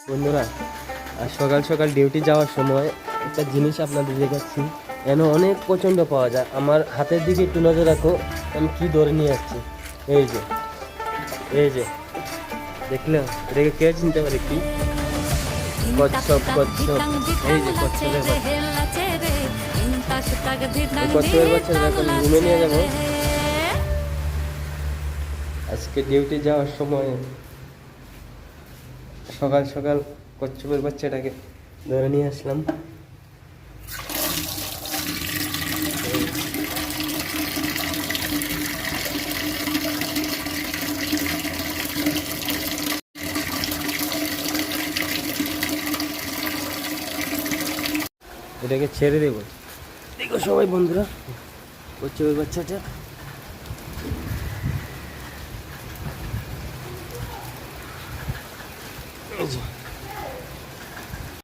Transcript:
বন্ধুরা, আর সকাল সকাল ডিউটি যাওয়ার সময় একটা জিনিস আপনাদের দেখাচ্ছি। যেন অনেক প্রচণ্ড পাওয়া যায়। আমার হাতের দিকে একটু নজর রাখো, আমি কি ধরে নিয়ে যাচ্ছি। এই যে এই যে দেখলাম, এটাকে কে চিনতে পারে? কি কচ্ছপ, কচ্ছপ। এই যে কচ্ছপের বাচ্চা, কচ্ছপের বাচ্চাটা এখন রুমে নিয়ে যাবো। আজকে ডিউটি যাওয়ার সময় সকাল সকাল কচ্ছপের বাচ্চাটাকে ধরে নিয়ে আসলাম। এটাকে ছেড়ে দেবো। দেখো সবাই বন্ধুরা, কচ্ছপের বাচ্চাটা